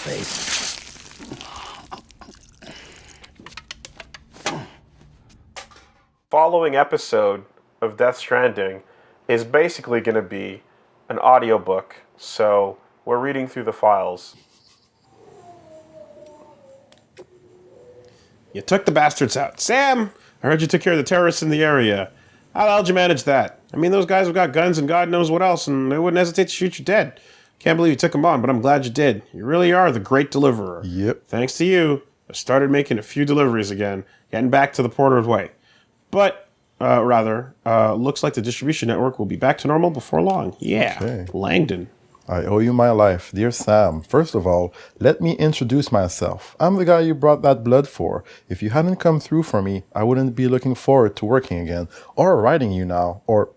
face. Following episode of Death Stranding is basically going to be an audiobook, so we're reading through the files. You took the bastards out. Sam, I heard you took care of the terrorists in the area. How the hell did you manage that? I mean, those guys have got guns and God knows what else, and they wouldn't hesitate to shoot you dead. Can't believe you took them on, but I'm glad you did. You really are the great deliverer. Yep. Thanks to you, I started making a few deliveries again, getting back to the Porter's Way. But, looks like the distribution network will be back to normal before long. Yeah, Okay. Langdon. I owe you my life. Dear Sam, first of all, let me introduce myself. I'm the guy you brought that blood for. If you hadn't come through for me, I wouldn't be looking forward to working again, or writing you now, or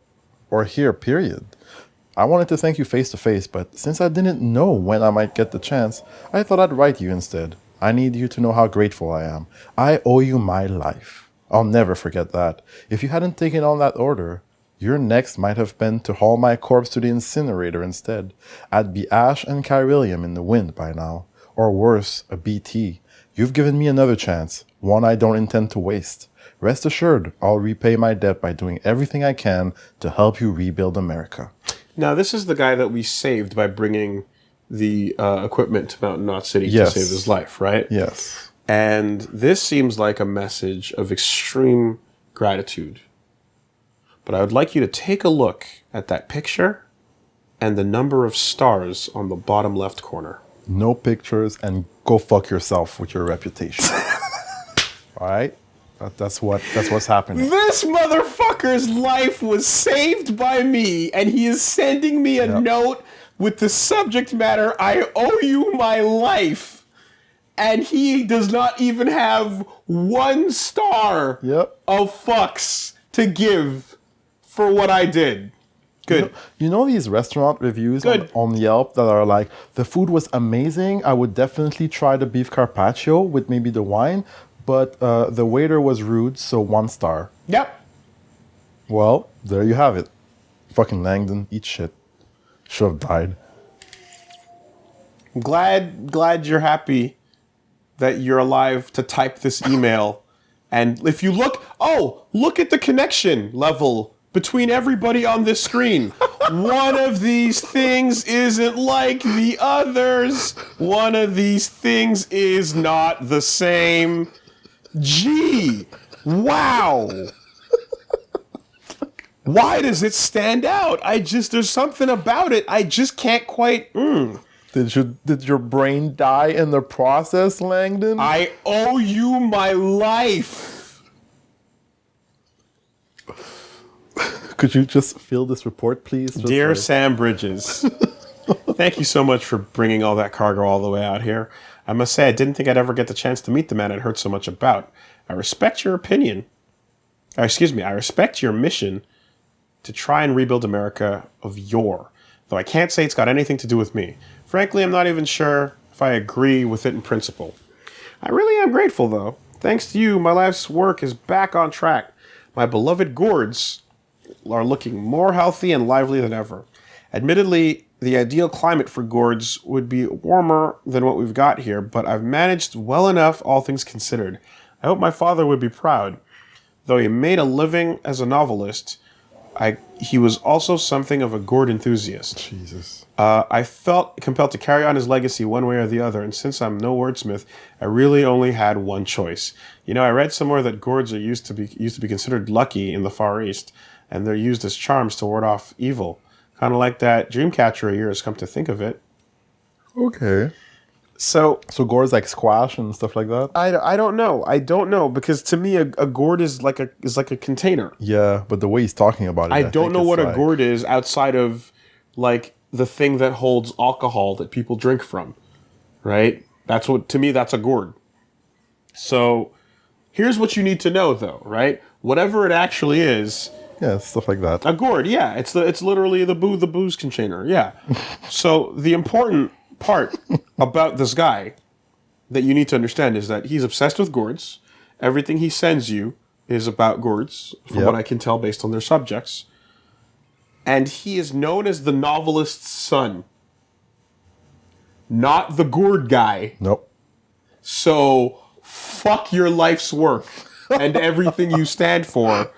here, period. I wanted to thank you face to face, but since I didn't know when I might get the chance, I thought I'd write you instead. I need you to know how grateful I am. I owe you my life. I'll never forget that. If you hadn't taken on that order, your next might have been to haul my corpse to the incinerator instead. I'd be ash and chiralium in the wind by now. Or worse, a BT. You've given me another chance, one I don't intend to waste. Rest assured, I'll repay my debt by doing everything I can to help you rebuild America. Now, this is the guy that we saved by bringing the equipment to Mountain Knot City to save his life, right? Yes. And this seems like a message of extreme gratitude. But I would like you to take a look at that picture and the number of stars on the bottom left corner. No pictures and go fuck yourself with your reputation. All right? That's what's happening. This motherfucker's life was saved by me, and he is sending me a note with the subject matter, I owe you my life. And he does not even have 1 star of fucks to give for what I did. Good. You know these restaurant reviews on Yelp that are like, the food was amazing, I would definitely try the beef carpaccio with maybe the wine, but the waiter was rude, so 1 star. Yep. Well, there you have it. Fucking Langdon, eat shit. Should have died. I'm glad you're happy that you're alive to type this email. And if you look at the connection level between everybody on this screen. One of these things isn't like the others. One of these things is not the same. Gee, wow. Why does it stand out? There's something about it. I just can't quite. Did your brain die in the process, Langdon? I owe you my life. Could you just fill this report, please? Dear Sam Bridges, thank you so much for bringing all that cargo all the way out here. I must say, I didn't think I'd ever get the chance to meet the man I'd heard so much about. I respect your opinion. I respect your mission to try and rebuild America of yore, though I can't say it's got anything to do with me. Frankly, I'm not even sure if I agree with it in principle. I really am grateful, though. Thanks to you, my life's work is back on track. My beloved gourds are looking more healthy and lively than ever. Admittedly, the ideal climate for gourds would be warmer than what we've got here, but I've managed well enough, all things considered. I hope my father would be proud. Though he made a living as a novelist, he was also something of a gourd enthusiast. Jesus. I felt compelled to carry on his legacy one way or the other, and since I'm no wordsmith, I really only had one choice. You know, I read somewhere that gourds are used to be considered lucky in the Far East, and they're used as charms to ward off evil. Kind of like that Dreamcatcher of yours, come to think of it. Okay. So gourds like squash and stuff like that? I don't know, because to me a gourd is like a container. Yeah, but the way he's talking about it, I don't know what a gourd is outside of like the thing that holds alcohol that people drink from. Right? That's a gourd. So here's what you need to know though, right? Whatever it actually is, yeah, stuff like that. A gourd, yeah. It's literally the booze container, yeah. So the important part about this guy that you need to understand is that he's obsessed with gourds. Everything he sends you is about gourds, from what I can tell based on their subjects. And he is known as the novelist's son. not the gourd guy. Nope. So fuck your life's work and everything you stand for.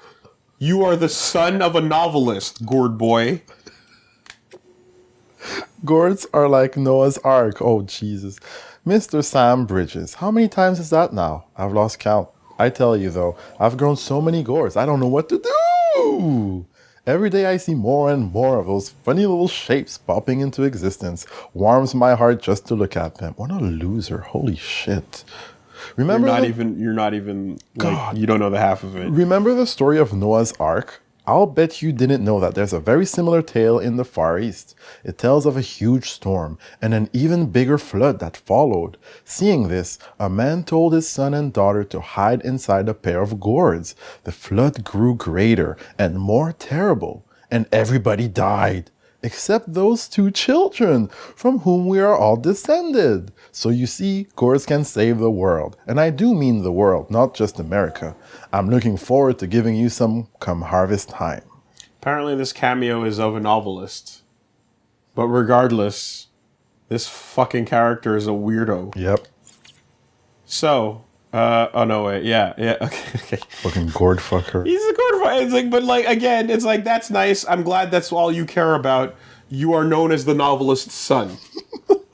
You are the son of a novelist, gourd boy. Gourds are like Noah's Ark. Oh, Jesus. Mr. Sam Bridges. How many times is that now? I've lost count. I tell you, though, I've grown so many gourds, I don't know what to do. Every day I see more and more of those funny little shapes popping into existence. Warms my heart just to look at them. What a loser. Holy shit. Remember You're not even like, you don't know the half of it. Remember the story of Noah's Ark? I'll bet you didn't know that there's a very similar tale in the Far East. It tells of a huge storm and an even bigger flood that followed. Seeing this, a man told his son and daughter to hide inside a pair of gourds. The flood grew greater and more terrible, and everybody died. Except those two children, from whom we are all descended. So you see, gourds can save the world. And I do mean the world, not just America. I'm looking forward to giving you some come harvest time. Apparently this cameo is of a novelist. But regardless, this fucking character is a weirdo. Yep. So, oh no, wait, yeah, okay. Fucking gourd fucker. He's a gourd fucker. It's like, but like, again, it's like, that's nice. I'm glad that's all you care about. You are known as the novelist's son.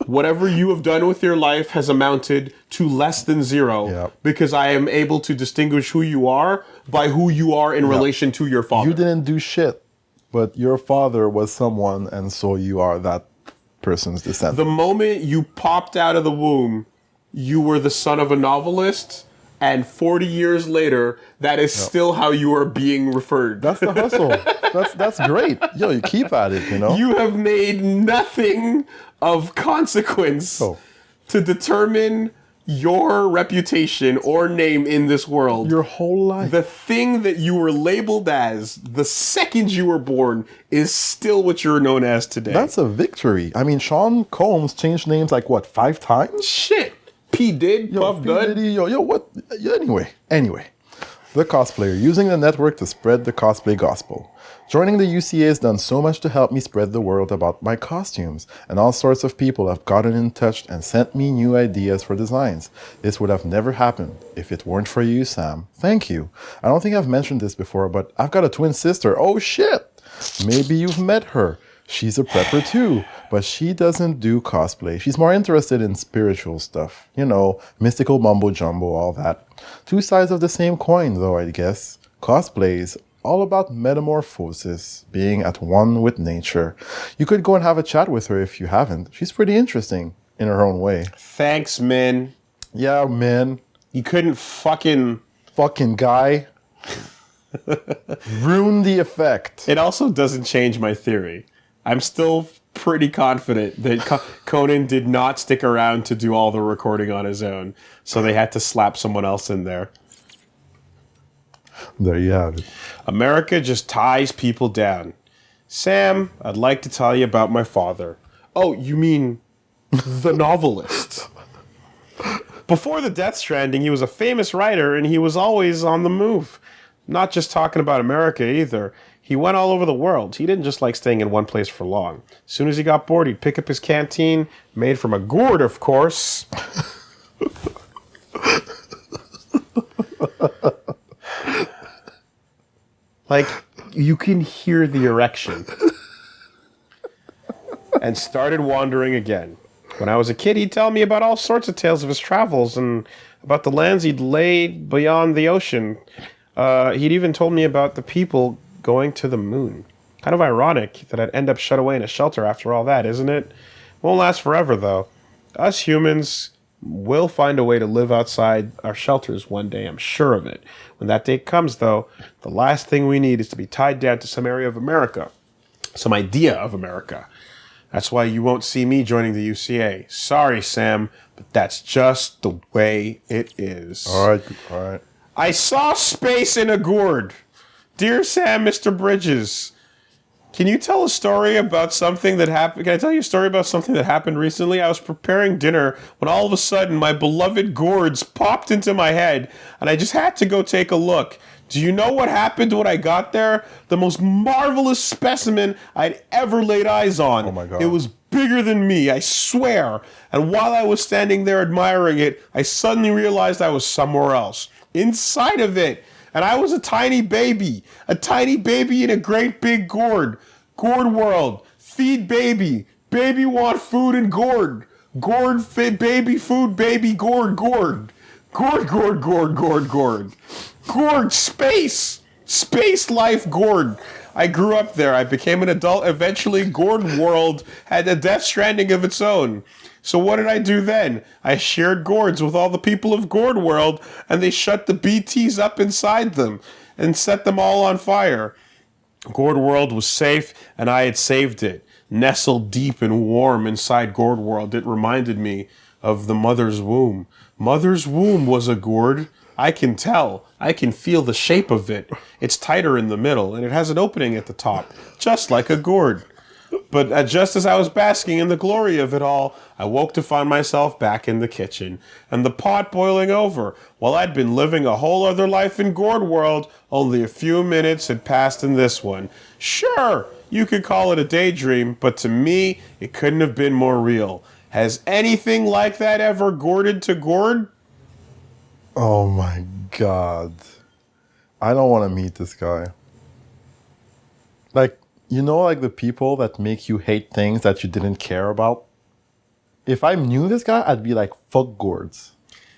Whatever you have done with your life has amounted to less than zero. Yep. Because I am able to distinguish who you are by who you are in relation to your father. You didn't do shit, but your father was someone, and so you are that person's descendant. The moment you popped out of the womb, you were the son of a novelist, and 40 years later, that is still how you are being referred. That's the hustle. That's great. Yo, you keep at it, you know? You have made nothing of consequence to determine your reputation or name in this world. Your whole life. The thing that you were labeled as the second you were born is still what you're known as today. That's a victory. I mean, Sean Combs changed names like, what, 5 times? Shit. P. Did, Puff Dud. What? Anyway. The cosplayer, using the network to spread the cosplay gospel. Joining the UCA has done so much to help me spread the word about my costumes, and all sorts of people have gotten in touch and sent me new ideas for designs. This would have never happened if it weren't for you, Sam. Thank you. I don't think I've mentioned this before, but I've got a twin sister. Oh shit! Maybe you've met her. She's a prepper too, but she doesn't do cosplay. She's more interested in spiritual stuff. You know, mystical mumbo jumbo, all that. Two sides of the same coin, though, I guess. Cosplay is all about metamorphosis, being at one with nature. You could go and have a chat with her if you haven't. She's pretty interesting in her own way. Thanks, man. Yeah, man. You couldn't fucking guy. Ruin the effect. It also doesn't change my theory. I'm still pretty confident that Conan did not stick around to do all the recording on his own, so they had to slap someone else in there. There you have it. America just ties people down. Sam, I'd like to tell you about my father. Oh, you mean the novelist? Before the Death Stranding, he was a famous writer, and he was always on the move. Not just talking about America either. He went all over the world. He didn't just like staying in one place for long. As soon as he got bored, he'd pick up his canteen, made from a gourd, of course. Like, you can hear the erection. And started wandering again. When I was a kid, he'd tell me about all sorts of tales of his travels and about the lands he'd laid beyond the ocean. He'd even told me about the people going to the moon. Kind of ironic that I'd end up shut away in a shelter after all that, isn't it? Won't last forever, though. Us humans will find a way to live outside our shelters one day, I'm sure of it. When that day comes, though, the last thing we need is to be tied down to some area of America. Some idea of America. That's why you won't see me joining the UCA. Sorry, Sam, but that's just the way it is. All right. I saw space in a gourd. Dear Sam, Mr. Bridges, can you tell a story about something that happened? Can I tell you a story about something that happened recently? I was preparing dinner when all of a sudden my beloved gourds popped into my head and I just had to go take a look. Do you know what happened when I got there? The most marvelous specimen I'd ever laid eyes on. Oh my God. It was bigger than me, I swear. And while I was standing there admiring it, I suddenly realized I was somewhere else, inside of it. And I was a tiny baby in a great big gourd. Gourd world. Feed baby. Baby want food and gourd. Gourd, baby food, baby gourd, gourd. Gourd, gourd, gourd, gourd, gourd. Gourd, space. Space life gourd. I grew up there. I became an adult. Eventually, Gourd World had a Death Stranding of its own. So what did I do then? I shared gourds with all the people of Gourd World, and they shut the BTs up inside them and set them all on fire. Gourd World was safe, and I had saved it. Nestled deep and warm inside Gourd World, it reminded me of the mother's womb. Mother's womb was a gourd. I can tell. I can feel the shape of it. It's tighter in the middle, and it has an opening at the top, just like a gourd. But just as I was basking in the glory of it all, I woke to find myself back in the kitchen, and the pot boiling over. While I'd been living a whole other life in Gourd World, only a few minutes had passed in this one. Sure, you could call it a daydream, but to me, it couldn't have been more real. Has anything like that ever gourded to gourd? Oh my God. I don't want to meet this guy. Like, you know, like the people that make you hate things that you didn't care about? If I knew this guy, I'd be like, fuck gourds.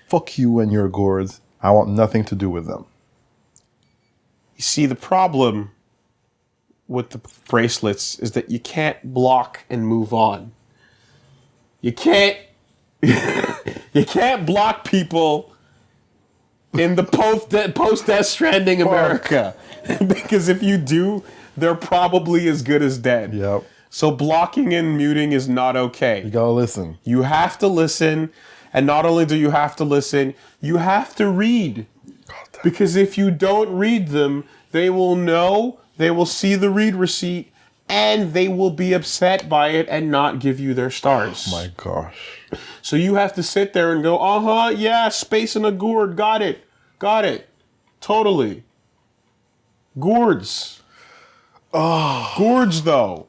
Fuck you and your gourds. I want nothing to do with them. You see, the problem with the bracelets is that you can't block and move on. You can't you can't block people in the post-Death Stranding America. Because if you do, they're probably as good as dead. Yep. So blocking and muting is not okay. You gotta listen. You have to listen, and not only do you have to listen, you have to read. Because if you don't read them, they will know, they will see the read receipt, and they will be upset by it and not give you their stars. Oh my gosh. So you have to sit there and go, yeah, space in a gourd, got it, totally. Gourds. Oh. Gourds, though.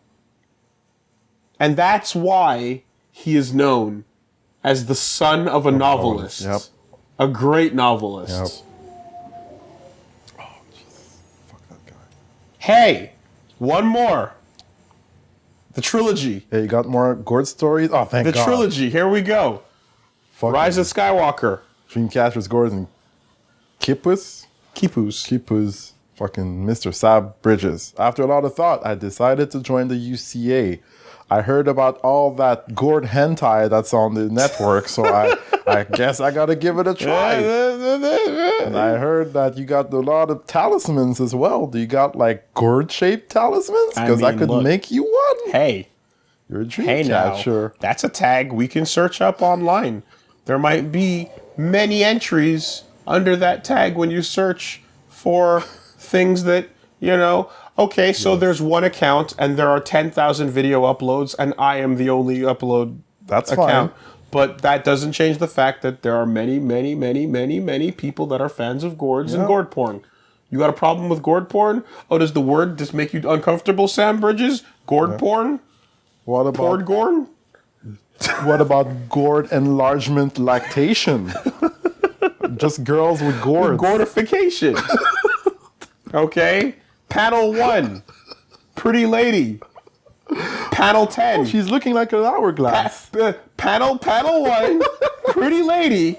And that's why he is known as the son of a novelist. Yep. A great novelist. Yep. Oh, Jesus. Fuck that guy. Hey, one more. The trilogy. Hey, you got more gourd stories? Oh, thank God. The trilogy. Here we go. Fuck Rise of Skywalker. Dreamcatcher's gourds and Kipus? Kipus. Fucking Mr. Sab Bridges. After a lot of thought, I decided to join the UCA. I heard about all that gourd hentai that's on the network, so I guess I gotta give it a try. And I heard that you got a lot of talismans as well. Do you got like gourd-shaped talismans? Because I could make you one. Hey. You're a dream Hey now, catcher. that's a tag we can search up online. There might be many entries under that tag when you search for things that, you know, okay, so there's one account and there are 10,000 video uploads and I am the only upload That's account. fine. But that doesn't change the fact that there are many, many, many, many, many people that are fans of gourds and gourd porn. You got a problem with gourd porn? Oh, does the word just make you uncomfortable, Sam Bridges? Gourd porn? What about Gourd? what about gourd enlargement lactation? Just girls with gourds. Gourdification. Okay? Panel 1. Pretty lady. Panel 10. She's looking like an hourglass. Panel 1. Pretty lady.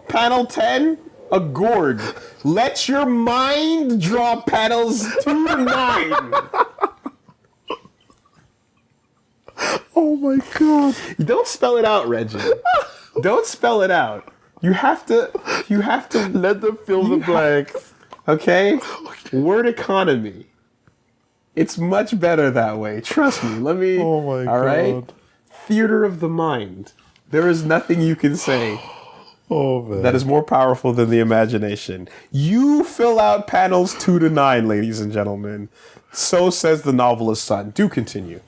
Panel 10. A gourd. Let your mind draw panels 2 to 9. Oh my God. Don't spell it out, Reggie. Don't spell it out. You have to Let them fill the blanks. Okay? Word economy. It's much better that way. Trust me. Let me. Oh my God. All right? Theater of the mind. There is nothing you can say Oh man. that is more powerful than the imagination. You fill out panels 2 to 9, ladies and gentlemen. So says the novelist's son. Do continue.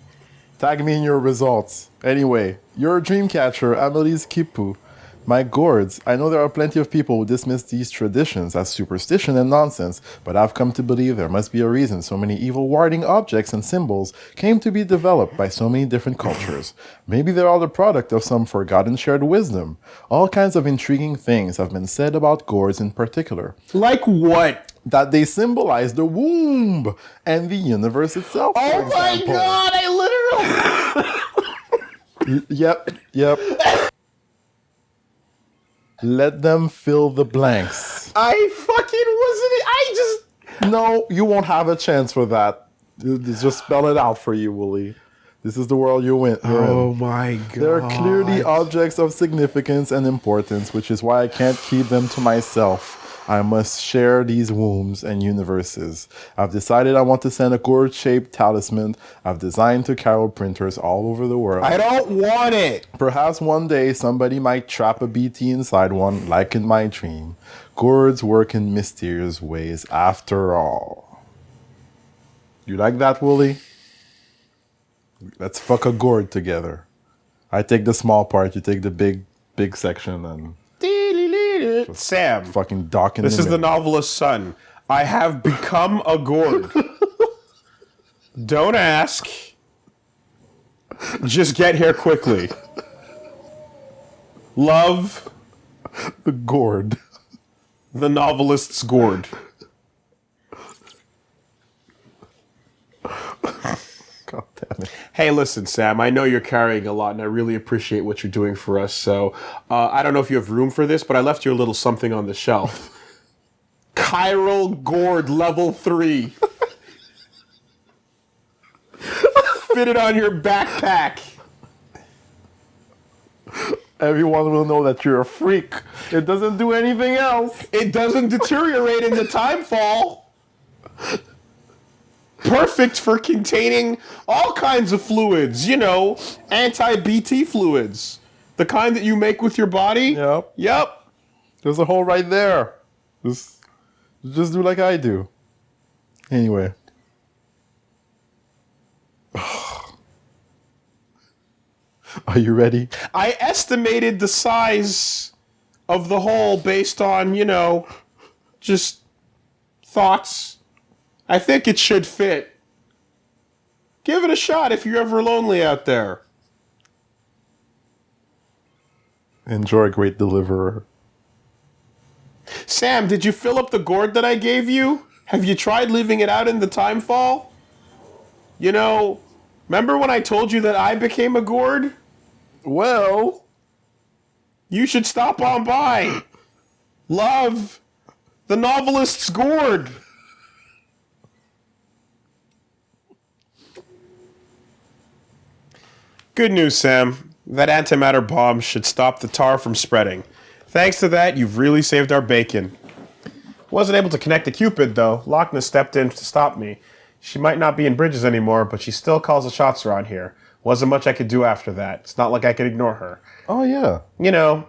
Tag me in your results. Anyway, you're a dream catcher, Amelie's Kipu. My gourds, I know there are plenty of people who dismiss these traditions as superstition and nonsense, but I've come to believe there must be a reason so many evil warding objects and symbols came to be developed by so many different cultures. Maybe they're all the product of some forgotten shared wisdom. All kinds of intriguing things have been said about gourds in particular. Like what? That they symbolize the womb and the universe itself. Oh my god, I literally... Yep. Let them fill the blanks. No, you won't have a chance for that. Just spell it out for you, Woolie. This is the world you're in. Oh my god. They're clearly objects of significance and importance, which is why I can't keep them to myself. I must share these wombs and universes. I've decided I want to send a gourd-shaped talisman I've designed to carol printers all over the world. I don't want it. Perhaps one day somebody might trap a BT inside one, like in my dream. Gourds work in mysterious ways after all. You like that, Woolie? Let's fuck a gourd together. I take the small part, you take the big section, and... Sam, fucking dock in this the is the middle. novelist's son. I have become a gourd. Don't ask. Just get here quickly. Love, The gourd. the novelist's gourd. God damn it. Hey, listen, Sam, I know you're carrying a lot, and I really appreciate what you're doing for us. So, I don't know if you have room for this, but I left you a little something on the shelf. Chiral Gourd Level 3. Fit it on your backpack. Everyone will know that you're a freak. It doesn't do anything else. It doesn't deteriorate in the time fall. Perfect for containing all kinds of fluids, you know, anti-BT fluids. The kind that you make with your body. Yep. Yep. There's a hole right there. Just do like I do. Anyway. Are you ready? I estimated the size of the hole based on, you know, just thoughts. I think it should fit. Give it a shot if you're ever lonely out there. Enjoy, great deliverer. Sam, did you fill up the gourd that I gave you? Have you tried leaving it out in the time fall? You know, remember when I told you that I became a gourd? Well, You should stop on by. Love, the novelist's gourd. Good news, Sam. That antimatter bomb should stop the tar from spreading. Thanks to that, you've really saved our bacon. Wasn't able to connect to Cupid, though. Loch Ness stepped in to stop me. She might not be in bridges anymore, but she still calls the shots around here. Wasn't much I could do after that. It's not like I could ignore her. oh yeah. You know,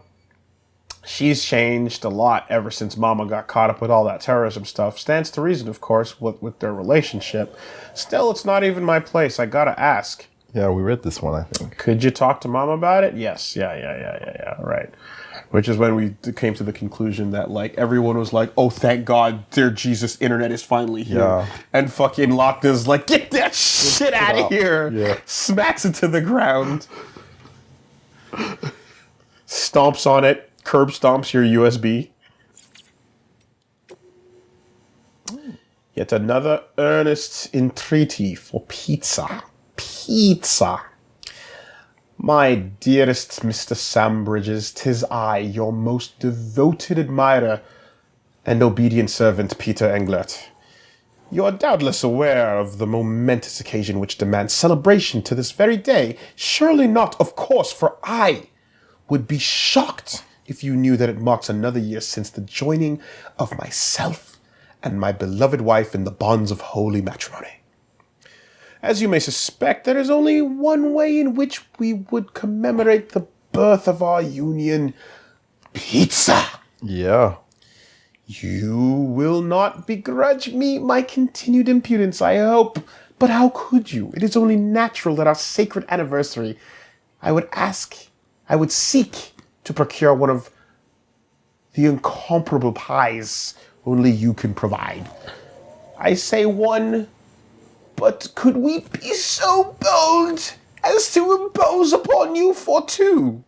she's changed a lot ever since Mama got caught up with all that terrorism stuff. Stands to reason, of course, with their relationship. Still, it's not even my place. I gotta ask. Yeah, we read this one, I think. Could you talk to Mom about it? Yes. Yeah. Right. Which is when we came to the conclusion that, like, everyone was like, oh, thank God, dear Jesus, internet is finally here. Yeah. And fucking Loch Ness like, get that shit out of here. Yeah. Smacks it to the ground. Stomps on it. Curb stomps your USB. Yet another earnest entreaty for pizza. Pizza. My dearest Mr. Sam Bridges, 'tis I, your most devoted admirer and obedient servant, Peter Englert. You are doubtless aware of the momentous occasion which demands celebration to this very day. Surely not, of course, for I would be shocked if you knew that it marks another year since the joining of myself and my beloved wife in the bonds of holy matrimony. As you may suspect, there is only one way in which we would commemorate the birth of our union. Pizza! Yeah. You will not begrudge me my continued impudence, I hope. But how could you? It is only natural that our sacred anniversary, I would seek to procure one of the incomparable pies only you can provide. I say one, but could we be so bold as to impose upon you for two?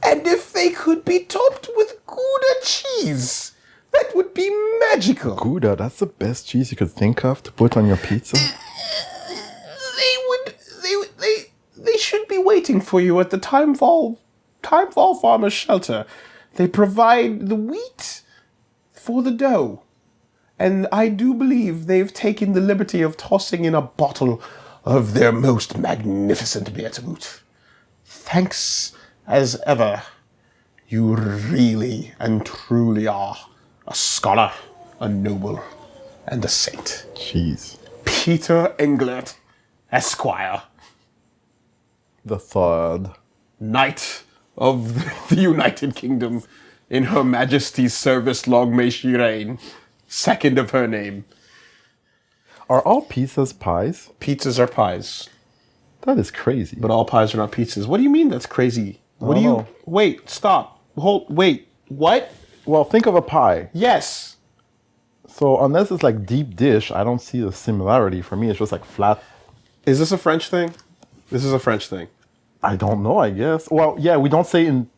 And if they could be topped with Gouda cheese, that would be magical. Gouda, that's the best cheese you could think of to put on your pizza? They should be waiting for you at the Timefall Farmers Shelter. They provide the wheat for the dough. And I do believe they've taken the liberty of tossing in a bottle of their most magnificent beer to boot. Thanks as ever. You really and truly are a scholar, a noble, and a saint. Jeez. Peter Englert, Esquire, The third. Knight of the United Kingdom, in Her Majesty's service long may she reign. Second of her name. Are all pizzas pies? Pizzas are pies, That is crazy. but all pies are not pizzas. What do you mean that's crazy? What do don't you... know. Wait, stop. Wait, what? Well, think of a pie. Yes. So unless it's like deep dish, I don't see the similarity. For me, it's just like flat. Is this a French thing? This is a French thing. I don't know, I guess. Well, yeah, we don't say in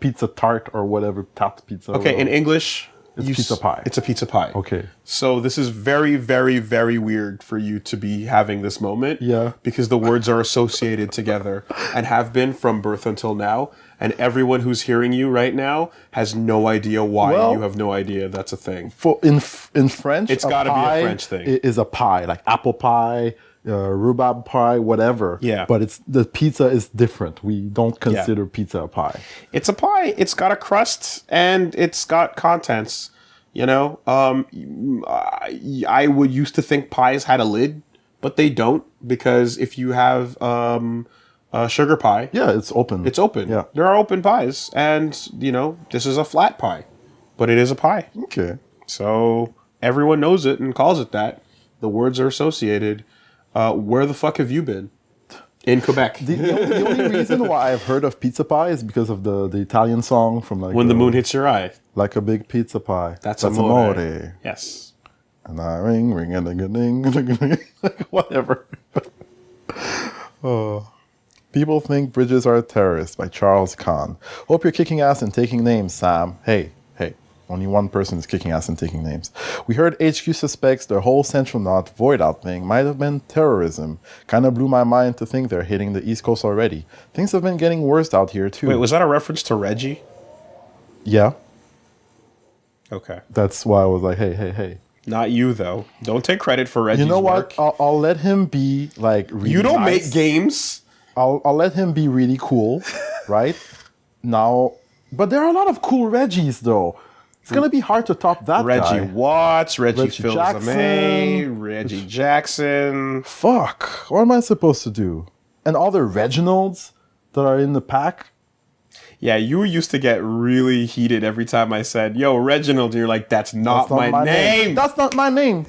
pizza tart or whatever, tart pizza. Okay, in English... It's pizza pie. It's a pizza pie. Okay. So this is very, very, very weird for you to be having this moment. Yeah. Because the words are associated together and have been from birth until now. And everyone who's hearing you right now has no idea why. Well, you have no idea that's a thing. For in French, It's gotta be a pie French thing. Is a pie, like apple pie, rhubarb pie, whatever. Yeah. But the pizza is different. We don't consider pizza a pie. It's a pie. It's got a crust and it's got contents. You know, I would used to think pies had a lid, but they don't, because if you have a sugar pie, Yeah, it's open. it's open. Yeah. There are open pies, and you know, this is a flat pie, but it is a pie. Okay. So everyone knows it and calls it that. The words are associated. Where the fuck have you been? In Quebec. The only reason why I've heard of pizza pie is because of the Italian song from like When the moon hits your eye. like a big pizza pie. That's amore. amore. Yes. And I ring and a ding whatever. Oh. People Think Bridges Are Terrorists by Charles Kahn. Hope you're kicking ass and taking names, Sam. Hey. Only one person is kicking ass and taking names. We heard HQ suspects their whole Central Knot void out thing might have been terrorism. Kinda blew my mind to think they're hitting the East Coast already. Things have been getting worse out here too. Wait, was that a reference to Reggie? Yeah, Okay. that's why I was like, hey. Not you, though. Don't take credit for Reggie's You know work. what? I'll let him be like really You don't nice. make games. I'll let him be really cool, right? Now, but there are a lot of cool Reggies though. It's gonna be hard to top that Reggie guy. Watts, Reggie Reggie Jackson. Reggie Jackson. Fuck. What am I supposed to do? And all the Reginalds that are in the pack? Yeah, you used to get really heated every time I said, "Yo, Reginald," and you're like, "That's not, my name." That's not my name.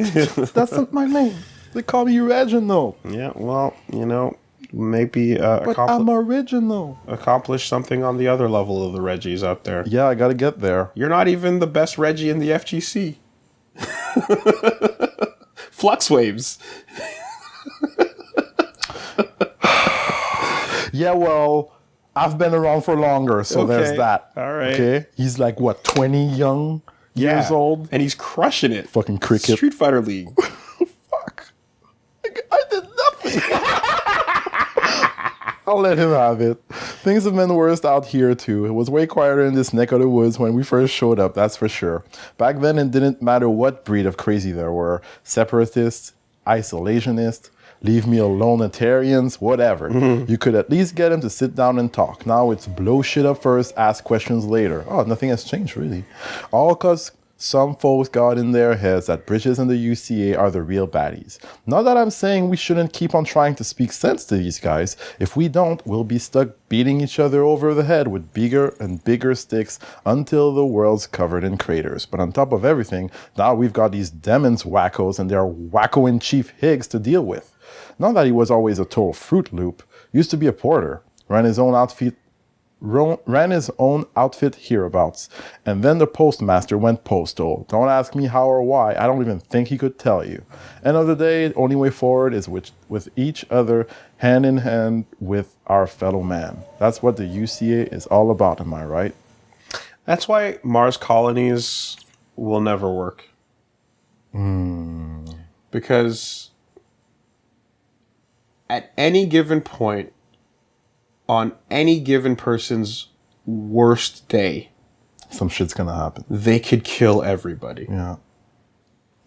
That's not my name. They call me Reginald. Yeah, well, you know, maybe But I'm original. accomplish something on the other level of the Reggies out there. Yeah, I gotta get there. You're not even the best Reggie in the FGC. Flux waves. Yeah, well, I've been around for longer, so there's Okay. that. All right. Okay? He's like, what, 20 years old? And he's crushing it. Fucking cricket. Street Fighter League. Fuck. I did nothing. I'll let him have it. Things have been worse out here too. It was way quieter in this neck of the woods when we first showed up, that's for sure. Back then it didn't matter what breed of crazy there were. Separatists, isolationists, leave me alone-itarians, whatever. You could at least get them to sit down and talk. Now it's blow shit up first, ask questions later. Oh, nothing has changed really. All because some folks got in their heads that Bridges and the UCA are the real baddies. Not that I'm saying we shouldn't keep on trying to speak sense to these guys. If we don't, we'll be stuck beating each other over the head with bigger and bigger sticks until the world's covered in craters. But on top of everything, now we've got these demons wackos and their wacko-in-chief Higgs to deal with. Not that he was always a total Fruit Loop. Used to be a porter. Ran his own outfit ran his own outfit hereabouts. And then the postmaster went postal. Don't ask me how or why. I don't even think he could tell you. End of the day, the only way forward is with each other, hand in hand with our fellow man. That's what the UCA is all about, am I right? That's why Mars colonies will never work. Because at any given point, on any given person's worst day, Some shit's gonna happen. they could kill everybody. Yeah.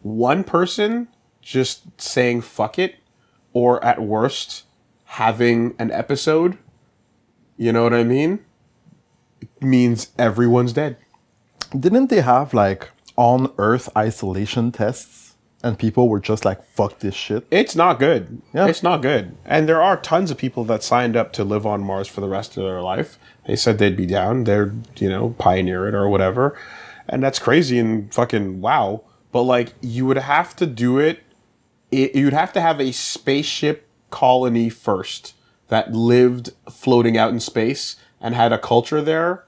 One person just saying fuck it, or at worst, having an episode, you know what I mean? Means everyone's dead. Didn't they have like on Earth isolation tests? And people were just like, fuck this shit. It's not good. Yeah. It's not good. And there are tons of people that signed up to live on Mars for the rest of their life. They said they'd be down. They're, pioneer it or whatever. And that's crazy and fucking wow. But like, you would have to do it. You'd have to have a spaceship colony first that lived floating out in space and had a culture there.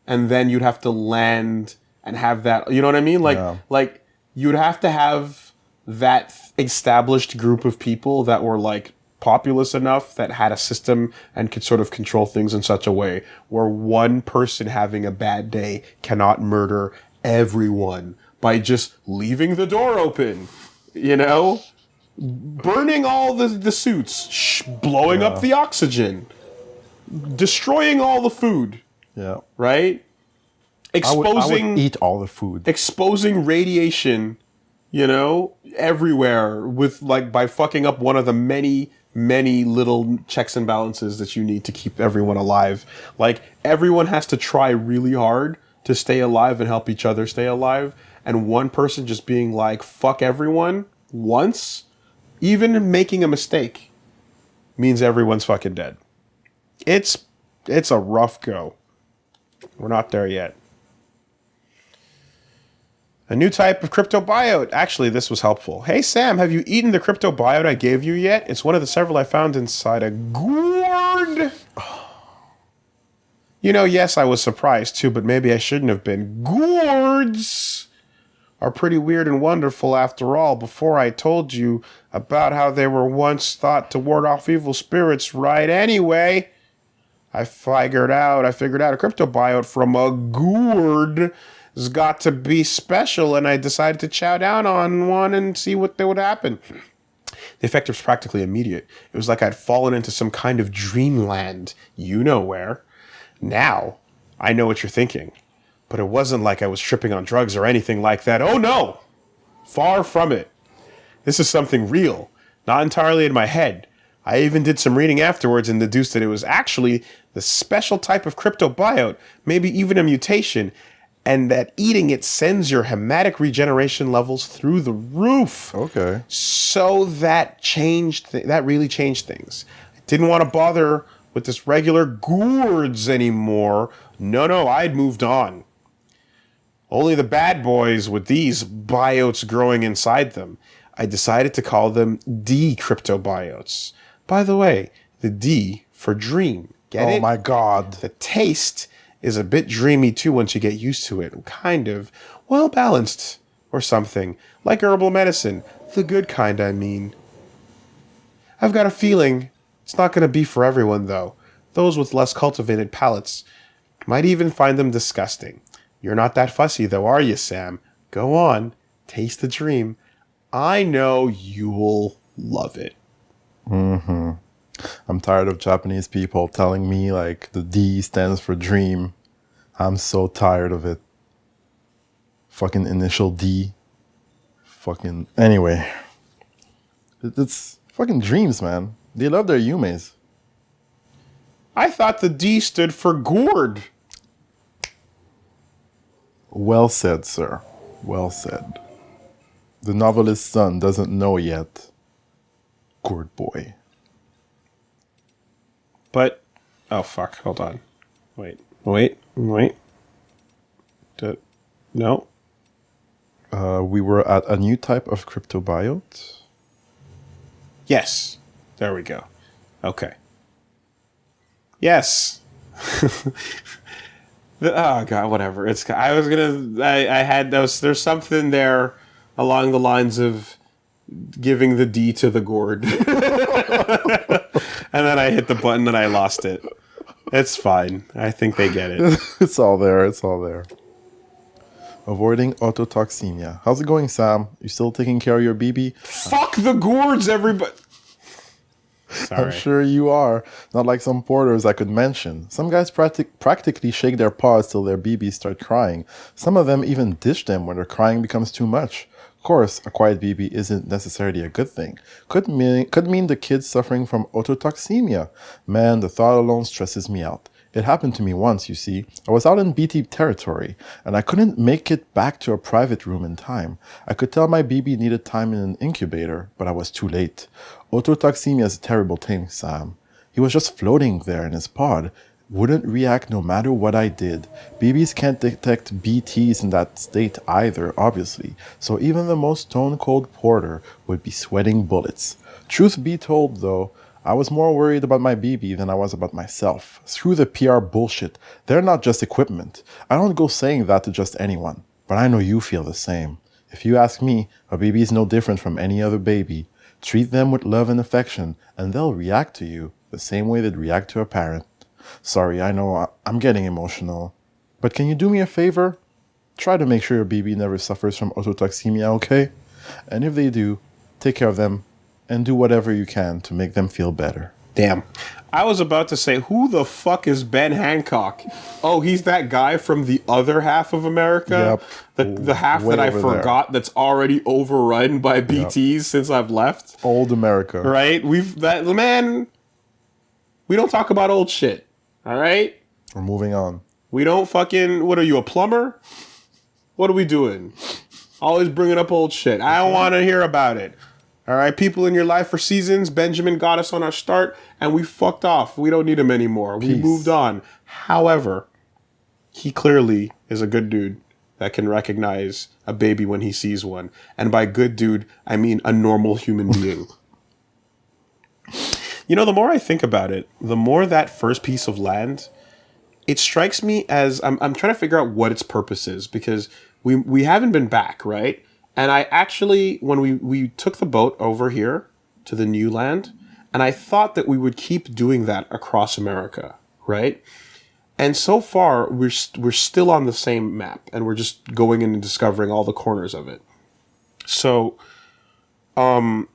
And then you'd have to land and have that, you know what I mean? Like you'd have to have that established group of people that were like populous enough that had a system and could sort of control things in such a way where one person having a bad day cannot murder everyone by just leaving the door open, burning all the suits, blowing up the oxygen, destroying all the food. Yeah. Right? I would eat all the food. Exposing radiation, everywhere with by fucking up one of the many, many little checks and balances that you need to keep everyone alive. Like, everyone has to try really hard to stay alive and help each other stay alive. And one person just being like, fuck everyone once, even making a mistake, means everyone's fucking dead. It's a rough go. We're not there yet. A new type of cryptobiote. Actually, this was helpful. Hey, Sam, have you eaten the cryptobiote I gave you yet? It's one of the several I found inside a gourd. Yes, I was surprised too, but maybe I shouldn't have been. Gourds are pretty weird and wonderful after all. Before I told you about how they were once thought to ward off evil spirits, right? Anyway, I figured out a cryptobiote from a gourd has got to be special, and I decided to chow down on one and see what would happen. The effect was practically immediate. It was like I'd fallen into some kind of dreamland, you know where. Now, I know what you're thinking, but it wasn't like I was tripping on drugs or anything like that. Oh no! Far from it. This is something real, not entirely in my head. I even did some reading afterwards and deduced that it was actually the special type of cryptobiote, maybe even a mutation, and that eating it sends your hematic regeneration levels through the roof. Okay. So that really changed things. I didn't want to bother with this regular gourds anymore. No, I'd moved on. Only the bad boys with these biotes growing inside them. I decided to call them D-cryptobiotes. By the way, the D for dream. Get it? Oh my god. The taste is a bit dreamy too once you get used to it. Kind of well balanced or something. Like herbal medicine. The good kind, I mean. I've got a feeling it's not going to be for everyone, though. Those with less cultivated palates might even find them disgusting. You're not that fussy, though, are you, Sam? Go on. Taste the dream. I know you'll love it. Mm-hmm. I'm tired of Japanese people telling me like the D stands for dream. I'm so tired of it. Fucking initial D. Fucking anyway. It's fucking dreams, man. They love their yumes. I thought the D stood for gourd. Well said, sir. Well said. The novelist's son doesn't know yet. Gourd boy. But, oh fuck, hold on. Wait. No. We were at a new type of cryptobiote. Yes. There we go. Okay. Yes. Oh god, whatever. I had those. There's something there along the lines of giving the D to the gourd, and then I hit the button and I lost it. It's fine. I think they get it. It's all there. It's all there. Avoiding autotoxemia. How's it going, Sam? You still taking care of your BB? Fuck the gourds, everybody. Sorry. I'm sure you are. Not like some porters I could mention. Some guys practically shake their paws till their BBs start crying. Some of them even dish them when their crying becomes too much. Of course, a quiet BB isn't necessarily a good thing. Could mean the kid's suffering from autotoxemia. Man, the thought alone stresses me out. It happened to me once, you see. I was out in BT territory, and I couldn't make it back to a private room in time. I could tell my BB needed time in an incubator, but I was too late. Autotoxemia is a terrible thing, Sam. He was just floating there in his pod. Wouldn't react no matter what I did. BBs can't detect BTs in that state either, obviously, so even the most stone-cold porter would be sweating bullets. Truth be told, though, I was more worried about my BB than I was about myself. Screw the PR bullshit. They're not just equipment. I don't go saying that to just anyone, but I know you feel the same. If you ask me, a baby is no different from any other baby. Treat them with love and affection, and they'll react to you the same way they'd react to a parent. Sorry, I know I'm getting emotional. But can you do me a favor? Try to make sure your baby never suffers from autotoxemia, okay? And if they do, take care of them and do whatever you can to make them feel better. Damn. I was about to say, who the fuck is Ben Hancock? Oh, he's that guy from the other half of America? Yep. The half Way that I over forgot that's already overrun by BTs since I've left. Old America. Right? We don't talk about old shit. All right? We're moving on. We don't fucking, what are you, a plumber? What are we doing? Always bringing up old shit. I don't want to hear about it. All right, people in your life for seasons. Benjamin got us on our start, and we fucked off. We don't need him anymore. We moved on. However, he clearly is a good dude that can recognize a baby when he sees one. And by good dude, I mean a normal human being. You know, the more I think about it, the more that first piece of land, it strikes me as I'm trying to figure out what its purpose is, because we haven't been back, right? And I actually, when we took the boat over here to the new land, and I thought that we would keep doing that across America, right? And so far, we're still on the same map, and we're just going in and discovering all the corners of it. So, I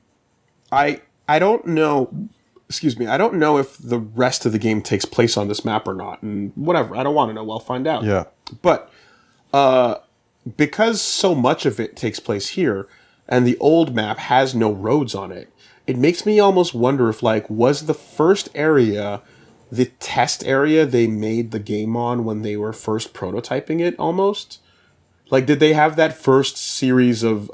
don't know. Excuse me. I don't know if the rest of the game takes place on this map or not, and whatever. I don't want to know. I'll find out. Yeah. But because so much of it takes place here, and the old map has no roads on it, it makes me almost wonder if, like, was the first area the test area they made the game on when they were first prototyping it, almost? Like, did they have that first series of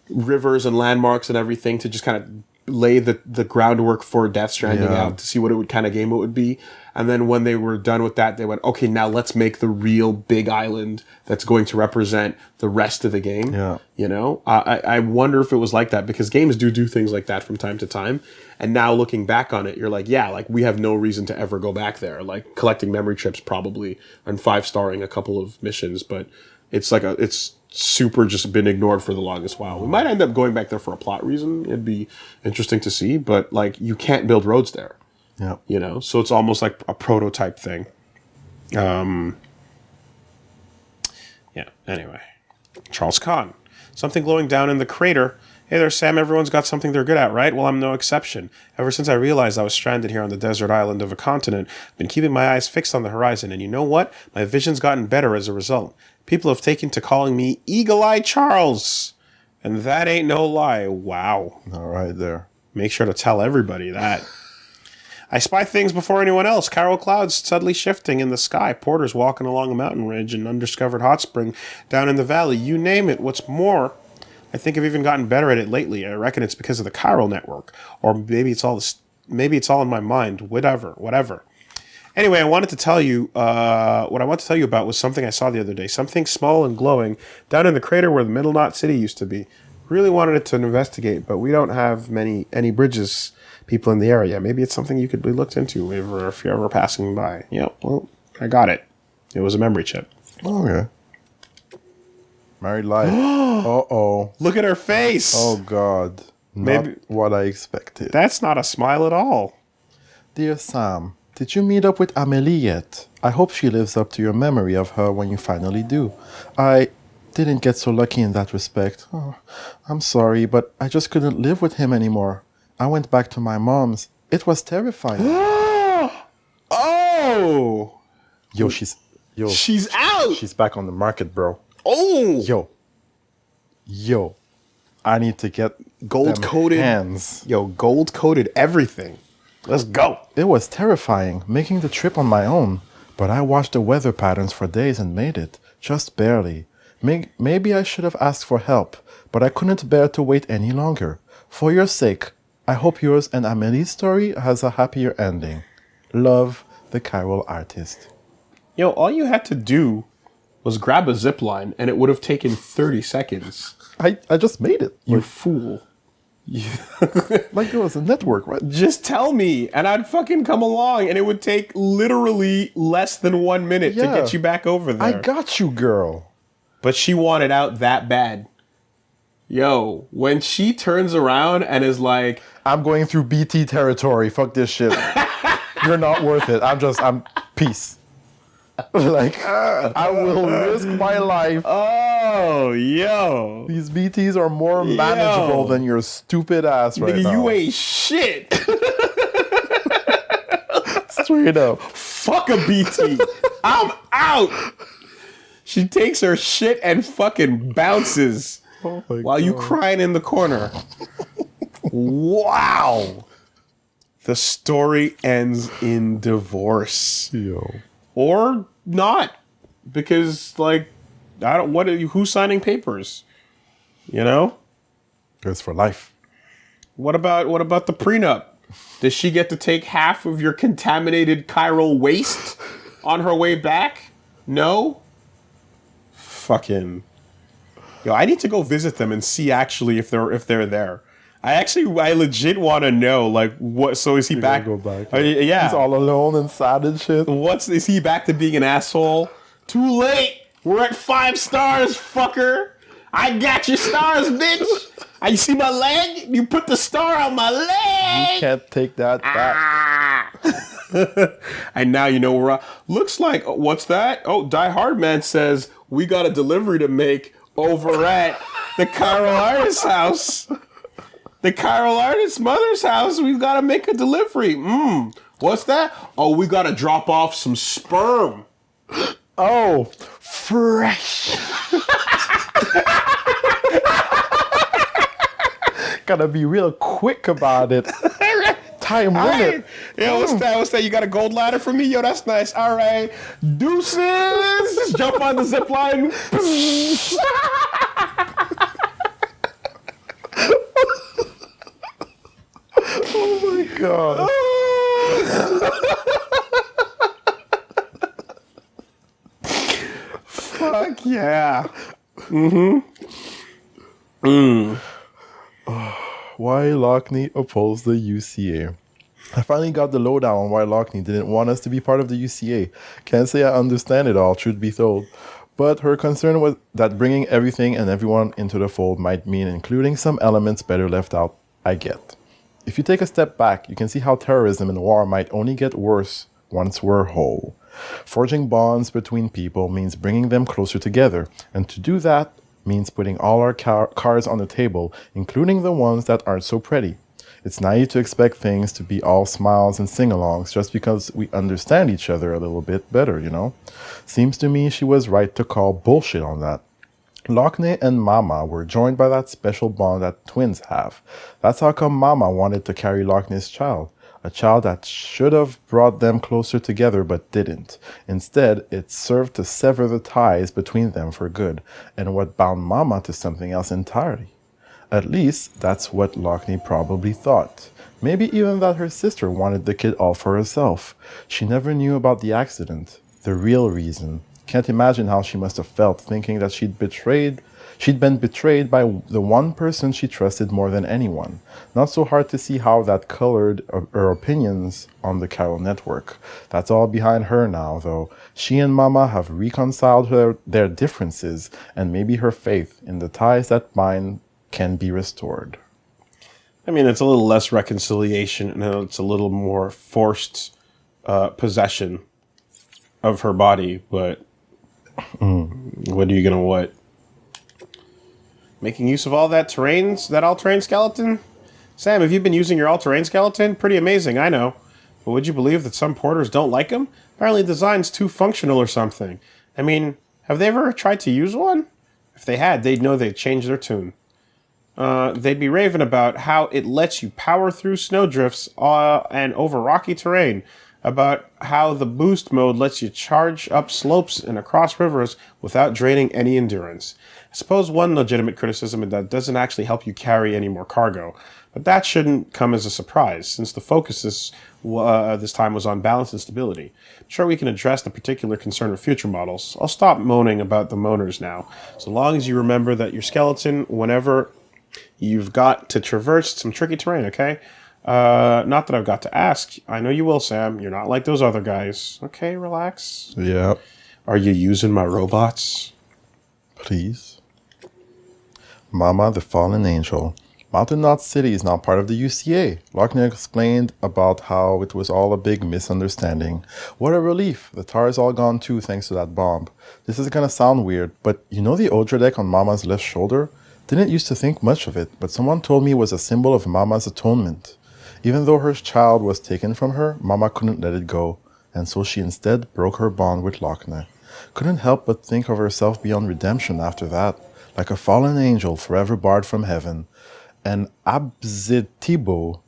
rivers and landmarks and everything to just kind of lay the groundwork for Death Stranding out to see what kind of game it would be? And then when they were done with that, they went, okay, now let's make the real big island that's going to represent the rest of the game. Yeah. You know, I wonder if it was like that, because games do things like that from time to time. And now looking back on it, you're like, yeah, like we have no reason to ever go back there. Like collecting memory chips probably, and 5-starring a couple of missions, but it's super just been ignored for the longest while. We might end up going back there for a plot reason. It'd be interesting to see, but like you can't build roads there. Yeah. You know, so it's almost like a prototype thing. Yeah, anyway. Charles Kahn. Something glowing down in the crater. Hey there, Sam. Everyone's got something they're good at, right? Well, I'm no exception. Ever since I realized I was stranded here on the desert island of a continent, I've been keeping my eyes fixed on the horizon, and you know what? My vision's gotten better as a result. People have taken to calling me Eagle Eye Charles. And that ain't no lie. Wow. All right there. Make sure to tell everybody that. I spy things before anyone else. Chiral clouds suddenly shifting in the sky. Porters walking along a mountain ridge. An undiscovered hot spring down in the valley. You name it. What's more, I think I've even gotten better at it lately. I reckon it's because of the chiral network. Or maybe it's all in my mind. Whatever. Anyway, I wanted to tell you, what I want to tell you about was something I saw the other day. Something small and glowing down in the crater where the Middle Knot City used to be. Really wanted to investigate, but we don't have any bridges people in the area. Maybe it's something you could be looked into if you're ever passing by. Yeah, well, I got it. It was a memory chip. Okay. Married life. Uh-oh. Look at her face. Oh, God. Not what I expected. That's not a smile at all. Dear Sam, did you meet up with Amélie yet? I hope she lives up to your memory of her when you finally do. I didn't get so lucky in that respect. Oh, I'm sorry, but I just couldn't live with him anymore. I went back to my mom's. It was terrifying. Oh! She's out! She's back on the market, bro. Oh! Yo. I need to get gold-coated hands. Gold-coated everything. Let's go. It was terrifying, making the trip on my own. But I watched the weather patterns for days and made it. Just barely. Maybe I should have asked for help, but I couldn't bear to wait any longer. For your sake, I hope yours and Amélie's story has a happier ending. Love, the chiral artist. All you had to do was grab a zip line, and it would have taken 30 seconds. I just made it. You fool. Like there was a network, right? Just tell me, and I'd fucking come along, and it would take literally less than 1 minute to get you back over there. I got you, girl. But she wanted out that bad. When she turns around and is like, I'm going through BT territory. Fuck this shit. You're not worth it. I'm peace. I will risk my life. Oh, These BTs are more manageable than your stupid ass right now. You ain't shit. Straight up. Fuck a BT. I'm out. She takes her shit and fucking bounces while you crying in the corner. Wow. The story ends in divorce. Or not. Because, who's signing papers? It's for life. What about the prenup? Does she get to take half of your contaminated chiral waste on her way back? No? Fucking. I need to go visit them and see actually if they're there. I legit want to know, what, so is he back? Go back. Yeah. He's all alone and sad and shit. Is he back to being an asshole? Too late! We're at 5 stars, fucker! I got your stars, bitch! You see my leg? You put the star on my leg! You can't take that back. And now you know we're on. Looks like, what's that? Oh, Die Hard Man says, we got a delivery to make over at the chiral artist's house. The chiral artist's mother's house. We've got to make a delivery. What's that? Oh, we got to drop off some sperm. Oh, fresh. Gotta be real quick about it. Time limit. What's that? You got a gold ladder for me? That's nice. All right. Deuces. Jump on the zip line. Oh my God. Fuck yeah. Why Lockney opposed the UCA. I finally got the lowdown on why Lockney didn't want us to be part of the UCA. Can't say I understand it all, truth be told. But her concern was that bringing everything and everyone into the fold might mean including some elements better left out. I get. If you take a step back, you can see how terrorism and war might only get worse once we're whole. Forging bonds between people means bringing them closer together, and to do that means putting all our cards on the table, including the ones that aren't so pretty. It's naive to expect things to be all smiles and sing-alongs just because we understand each other a little bit better, Seems to me she was right to call bullshit on that. Lockney and Mama were joined by that special bond that twins have. That's how come Mama wanted to carry Lockney's child. A child that should have brought them closer together but didn't. Instead, it served to sever the ties between them for good, and what bound Mama to something else entirely. At least, that's what Lockney probably thought. Maybe even that her sister wanted the kid all for herself. She never knew about the accident. The real reason. Can't imagine how she must have felt thinking that she'd been betrayed by the one person she trusted more than anyone. Not so hard to see how that colored her opinions on the Carol network. That's all behind her now, though. She and Mama have reconciled their differences, and maybe her faith in the ties that bind can be restored. I mean, it's a little less reconciliation, and it's a little more forced possession of her body, but what are you gonna what? Making use of all that all-terrain skeleton? Sam, have you been using your all-terrain skeleton? Pretty amazing, I know. But would you believe that some porters don't like them? Apparently the design's too functional or something. I mean, have they ever tried to use one? If they had, they'd know they'd change their tune. They'd be raving about how it lets you power through snowdrifts and over rocky terrain, about how the boost mode lets you charge up slopes and across rivers without draining any endurance. I suppose one legitimate criticism is that it doesn't actually help you carry any more cargo, but that shouldn't come as a surprise, since the focus this time was on balance and stability. I'm sure we can address the particular concern with future models. I'll stop moaning about the moaners now, so long as you remember that your skeleton, whenever you've got to traverse some tricky terrain, okay? Not that I've got to ask. I know you will, Sam. You're not like those other guys. Okay, relax. Yeah. Are you using my robots? Please. Mama, the fallen angel. Mountain Knot City is now part of the UCA. Lochner explained about how it was all a big misunderstanding. What a relief. The tar is all gone too thanks to that bomb. This is gonna sound weird, but you know the Odra deck on Mama's left shoulder? Didn't used to think much of it, but someone told me it was a symbol of Mama's atonement. Even though her child was taken from her, Mama couldn't let it go, and so she instead broke her bond with Lochner. Couldn't help but think of herself beyond redemption after that, like a fallen angel forever barred from heaven. And Abzitibo,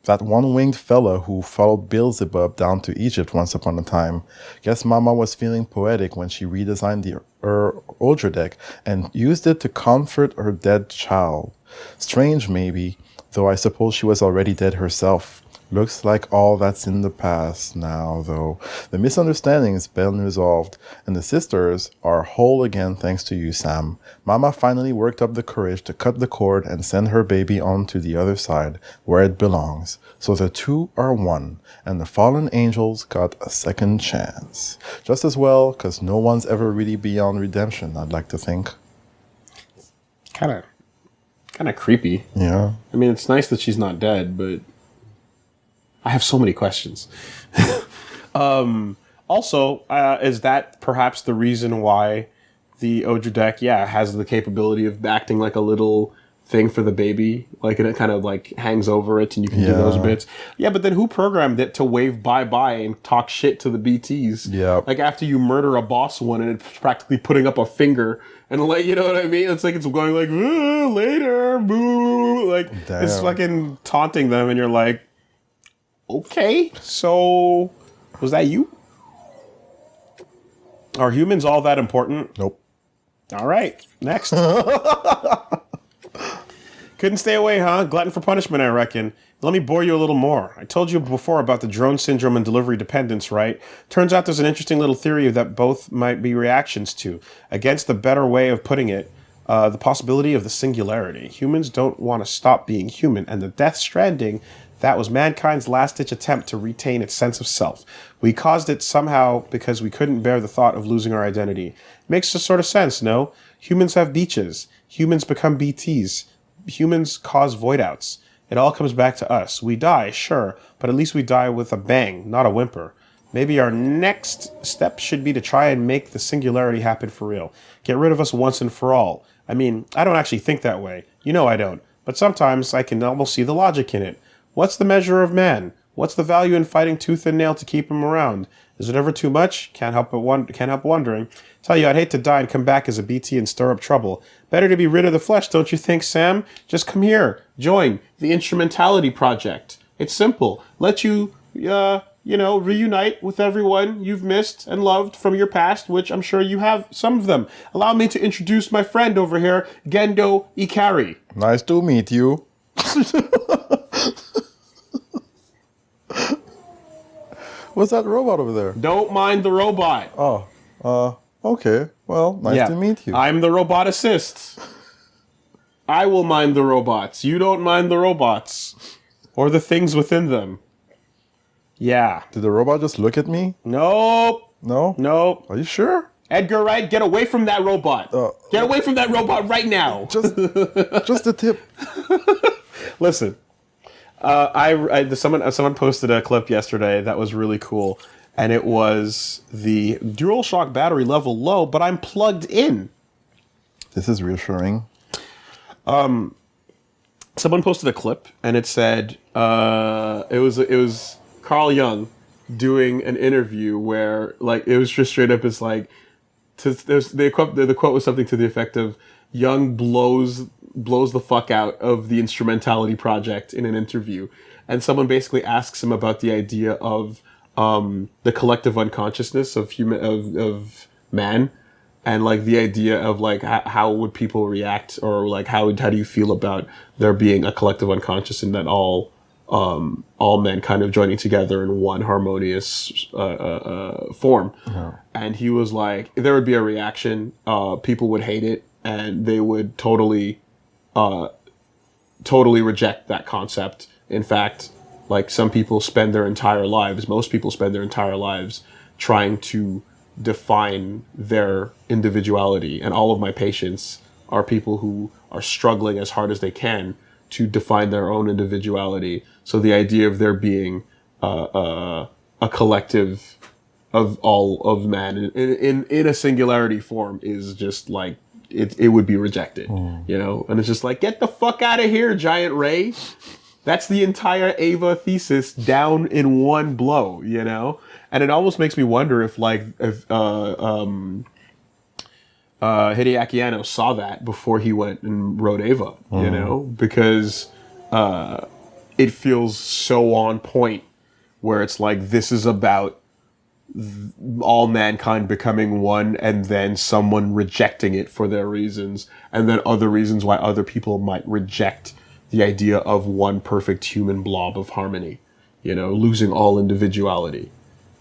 that one-winged fella who followed Beelzebub down to Egypt once upon a time. Guess Mama was feeling poetic when she redesigned her Odra deck and used it to comfort her dead child. Strange, maybe, though I suppose she was already dead herself. Looks like all that's in the past now, though. The misunderstanding's been resolved, and the sisters are whole again thanks to you, Sam. Mama finally worked up the courage to cut the cord and send her baby on to the other side, where it belongs. So the two are one, and the fallen angels got a second chance. Just as well, because no one's ever really beyond redemption, I'd like to think. Kind of creepy. Yeah. I mean, it's nice that she's not dead, but I have so many questions. Also, is that perhaps the reason why the Odra deck, has the capability of acting like a little thing for the baby? Like, and it kind of like hangs over it and you can do those bits. Yeah, but then who programmed it to wave bye-bye and talk shit to the BTs? Yeah. Like, after you murder a boss one and it's practically putting up a finger and, like, you know what I mean? It's like it's going like, later, boo. Like, it's fucking taunting them and you're like, okay, so was that you? Are humans all that important? Nope. All right, next. Couldn't stay away, huh? Glutton for punishment, I reckon. Let me bore you a little more. I told you before about the drone syndrome and delivery dependence, right? Turns out there's an interesting little theory that both might be reactions to. Against the better way of putting it, the possibility of the singularity. Humans don't want to stop being human, and the Death Stranding, that was mankind's last-ditch attempt to retain its sense of self. We caused it somehow because we couldn't bear the thought of losing our identity. Makes a sort of sense, no? Humans have beaches. Humans become BTs. Humans cause void-outs. It all comes back to us. We die, sure, but at least we die with a bang, not a whimper. Maybe our next step should be to try and make the singularity happen for real. Get rid of us once and for all. I mean, I don't actually think that way. You know I don't. But sometimes I can almost see the logic in it. What's the measure of man? What's the value in fighting tooth and nail to keep him around? Is it ever too much? Can't help wondering. Tell you, I'd hate to die and come back as a BT and stir up trouble. Better to be rid of the flesh, don't you think, Sam? Just come here. Join the Instrumentality Project. It's simple. Let you, reunite with everyone you've missed and loved from your past, which I'm sure you have some of them. Allow me to introduce my friend over here, Gendo Ikari. Nice to meet you. What's that robot over there? Don't mind the robot. Oh. Okay. Well, nice Yeah. to meet you. I'm the robot assist. I will mind the robots. You don't mind the robots. Or the things within them. Yeah. Did the robot just look at me? Nope. No? Nope. Are you sure? Edgar Wright, get away from that robot. Get away from that robot right now. Just the tip. Listen, someone posted a clip yesterday that was really cool, and it was the DualShock battery level low, but I'm plugged in. This is reassuring. Someone posted a clip, and it said it was Carl Jung doing an interview where like it was just straight up as like the quote was something to the effect of Jung blows the fuck out of the instrumentality project in an interview, and someone basically asks him about the idea of the collective unconsciousness of of man, and like the idea of like how would people react, or like how do you feel about there being a collective unconscious and that all men kind of joining together in one harmonious form. Yeah. And he was like, there would be a reaction. People would hate it, and they would totally reject that concept. In fact, like most people spend their entire lives trying to define their individuality. And all of my patients are people who are struggling as hard as they can to define their own individuality. So the idea of there being a collective of all of man in a singularity form is just like it would be rejected, you know. And it's just like, get the fuck out of here, Giant Ray. That's the entire Ava thesis down in one blow, you know. And it almost makes me wonder if Hideaki Anno saw that before he went and wrote Ava, you know, because it feels so on point, where it's like this is about all mankind becoming one, and then someone rejecting it for their reasons, and then other reasons why other people might reject the idea of one perfect human blob of harmony, you know, losing all individuality.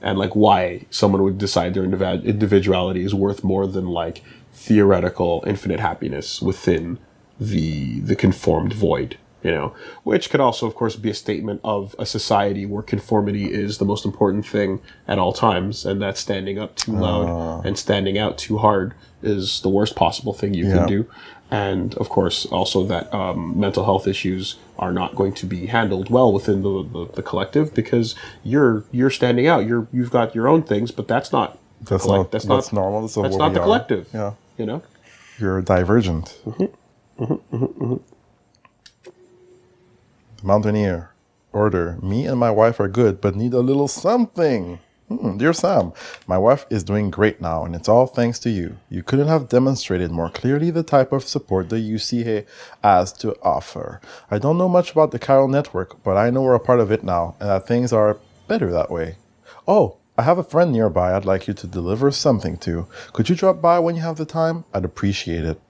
And like why someone would decide their individuality is worth more than like theoretical infinite happiness within the conformed void, you know, which could also, of course, be a statement of a society where conformity is the most important thing at all times, and that standing up too loud and standing out too hard is the worst possible thing you can do. And of course, also that mental health issues are not going to be handled well within the collective, because you're standing out. You've got your own things, but that's not normal. That's not the collective. Yeah, you know, you're divergent. Mountaineer, order. Me and my wife are good, but need a little something. Dear Sam, my wife is doing great now, and it's all thanks to you. You couldn't have demonstrated more clearly the type of support the UCA has to offer. I don't know much about the Chiral network, but I know we're a part of it now, and that things are better that way. Oh, I have a friend nearby I'd like you to deliver something to. Could you drop by when you have the time? I'd appreciate it.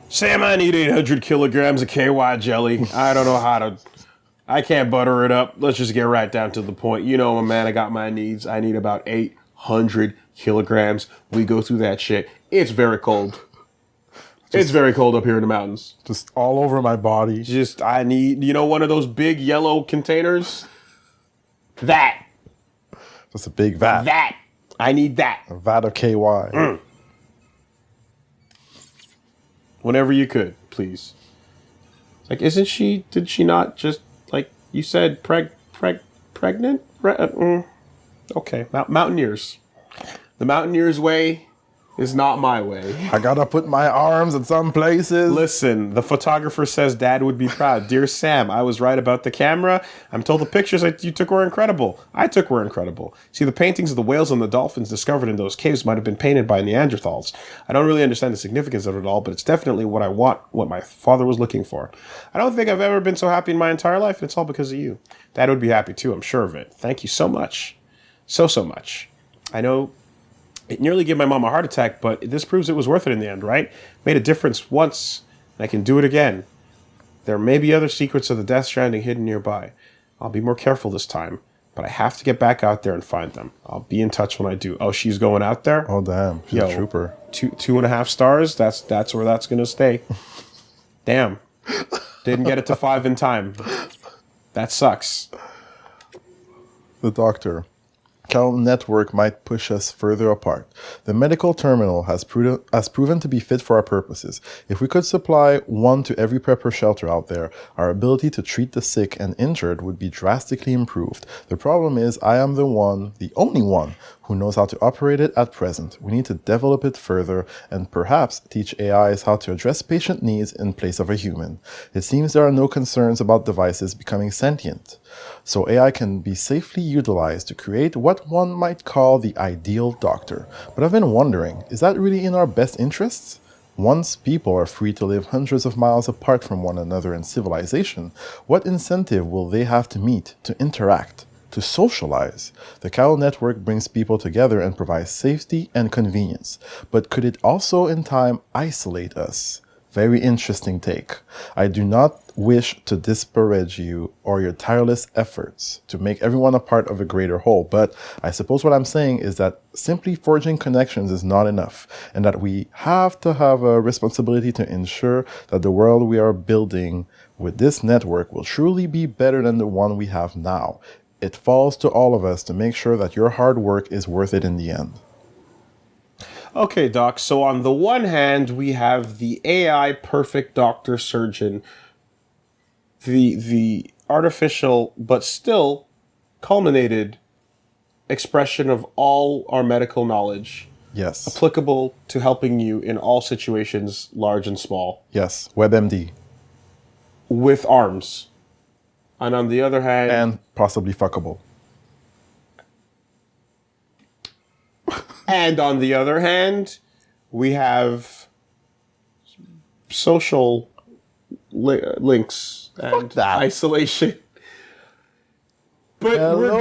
Sam, I need 800 kilograms of KY jelly. I don't know how to... I can't butter it up. Let's just get right down to the point. You know, man, I got my needs. I need about 800 kilograms. We go through that shit. It's very cold. It's very cold up here in the mountains. Just all over my body. I need, one of those big yellow containers? That. Just a big vat. That. I need that. A vat of KY. Whenever you could, please. Like, did she not just, like, you said pregnant? Okay, Mountaineers. The Mountaineers way is not my way. I gotta put my arms in some places. Listen, the photographer says Dad would be proud. Dear Sam, I was right about the camera. I'm told the pictures you took were incredible. I took were incredible. See, the paintings of the whales and the dolphins discovered in those caves might have been painted by Neanderthals. I don't really understand the significance of it all, but it's definitely what I want, what my father was looking for. I don't think I've ever been so happy in my entire life, and it's all because of you. Dad would be happy too, I'm sure of it. Thank you so much. So much. I know it nearly gave my mom a heart attack, but this proves it was worth it in the end, right? Made a difference once, and I can do it again. There may be other secrets of the Death Stranding hidden nearby. I'll be more careful this time. but I have to get back out there and find them. I'll be in touch when I do. Oh, she's going out there? Oh, damn. She's a trooper. 2.5 stars? That's where that's going to stay. Damn. Didn't get it to 5 in time. That sucks. The doctor. Cal network might push us further apart. The medical terminal has proven to be fit for our purposes. If we could supply one to every prepper shelter out there, our ability to treat the sick and injured would be drastically improved. The problem is I am the only one, who knows how to operate it at present. We need to develop it further and perhaps teach AIs how to address patient needs in place of a human. It seems there are no concerns about devices becoming sentient. So AI can be safely utilized to create what one might call the ideal doctor. But I've been wondering, is that really in our best interests? Once people are free to live hundreds of miles apart from one another in civilization, what incentive will they have to meet, to interact, to socialize? The Cal network brings people together and provides safety and convenience. But could it also in time isolate us? Very interesting take. I do not wish to disparage you or your tireless efforts to make everyone a part of a greater whole, but I suppose what I'm saying is that simply forging connections is not enough, and that we have to have a responsibility to ensure that the world we are building with this network will truly be better than the one we have now. It falls to all of us to make sure that your hard work is worth it in the end. Okay, Doc. So on the one hand, we have the AI perfect doctor surgeon, the artificial but still culminated expression of all our medical knowledge. Yes. Applicable to helping you in all situations, large and small. Yes. WebMD. With arms. And on the other hand... And possibly fuckable. And on the other hand, we have social links and isolation. But we're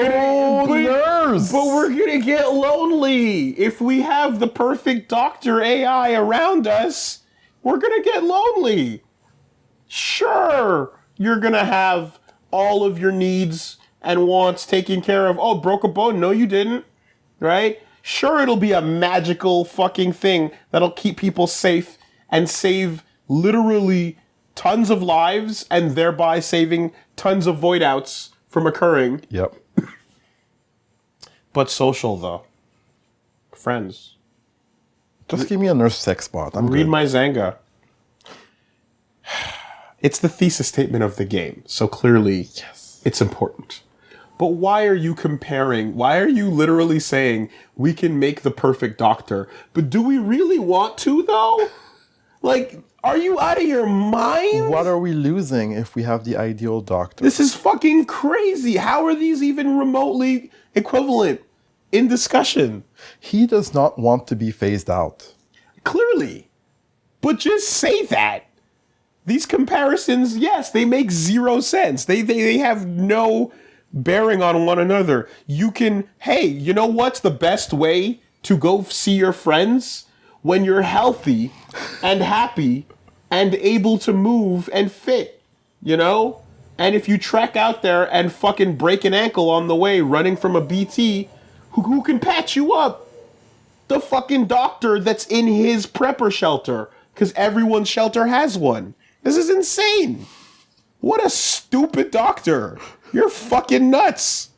gonna get lonely if we have the perfect doctor AI around us. We're gonna get lonely. Sure, you're gonna have all of your needs and wants taken care of. Oh, broke a bone? No, you didn't. Right? Sure, it'll be a magical fucking thing that'll keep people safe and save literally tons of lives and thereby saving tons of void outs from occurring. Yep. But social, though. Friends. Just give me a nurse sex bot. I'm Read good. my Zanga. It's the thesis statement of the game, so clearly it's important. But why are you comparing? Why are you literally saying we can make the perfect doctor? But do we really want to, though? Like, are you out of your mind? What are we losing if we have the ideal doctor? This is fucking crazy. How are these even remotely equivalent in discussion? He does not want to be phased out. Clearly. But just say that. These comparisons, yes, they make zero sense. They have no bearing on one another. You can, hey, you know what's the best way to go see your friends? When you're healthy and happy and able to move and fit, you know? And if you trek out there and fucking break an ankle on the way running from a BT, who can patch you up? The fucking doctor that's in his prepper shelter, because everyone's shelter has one. This is insane. What a stupid doctor. You're fucking nuts.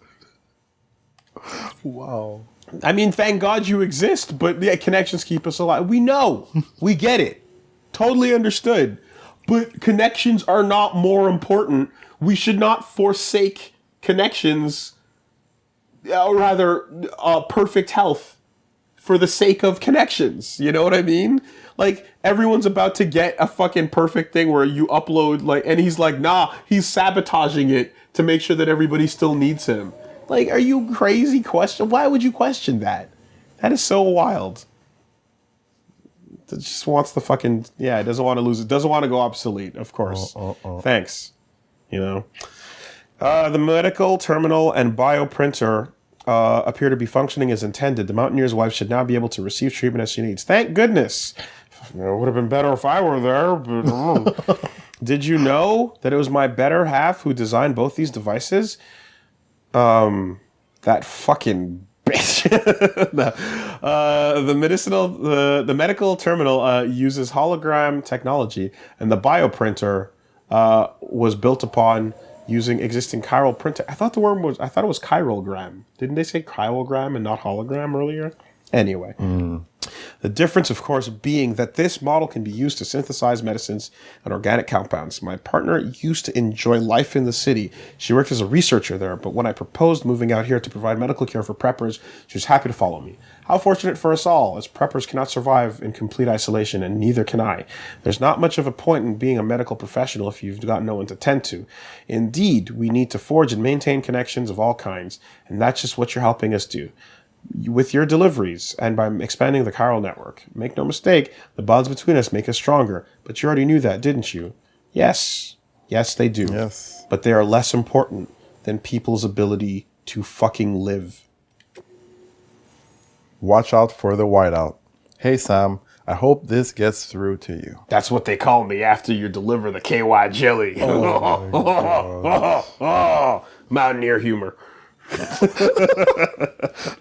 Wow. I mean, thank God you exist, but yeah, connections keep us alive. We know. We get it. Totally understood. But connections are not more important. We should not forsake connections, or rather, perfect health for the sake of connections. You know what I mean? Like, everyone's about to get a fucking perfect thing where you upload, like, and he's like, nah, he's sabotaging it to make sure that everybody still needs him. Like, are you crazy? Why would you question that? That is so wild. It just wants the fucking, it doesn't want to lose it. Doesn't want to go obsolete, of course. Thanks. You know. The medical terminal and bioprinter appear to be functioning as intended. The Mountaineer's wife should now be able to receive treatment as she needs. Thank goodness. It would have been better if I were there. But, did you know that it was my better half who designed both these devices? That fucking bitch. No. The medical terminal uses hologram technology, and the bioprinter was built upon using existing chiral printer. I thought it was chiralgram. Didn't they say chiralgram and not hologram earlier? Anyway. The difference, of course, being that this model can be used to synthesize medicines and organic compounds. My partner used to enjoy life in the city. She worked as a researcher there, but when I proposed moving out here to provide medical care for preppers, she was happy to follow me. How fortunate for us all, as preppers cannot survive in complete isolation, and neither can I. There's not much of a point in being a medical professional if you've got no one to tend to. Indeed, we need to forge and maintain connections of all kinds, and that's just what you're helping us do. With your deliveries and by expanding the chiral network. Make no mistake, the bonds between us make us stronger. But you already knew that, didn't you? Yes. Yes, they do. Yes. But they are less important than people's ability to fucking live. Watch out for the whiteout. Hey, Sam, I hope this gets through to you. That's what they call me after you deliver the KY jelly. Mountaineer humor.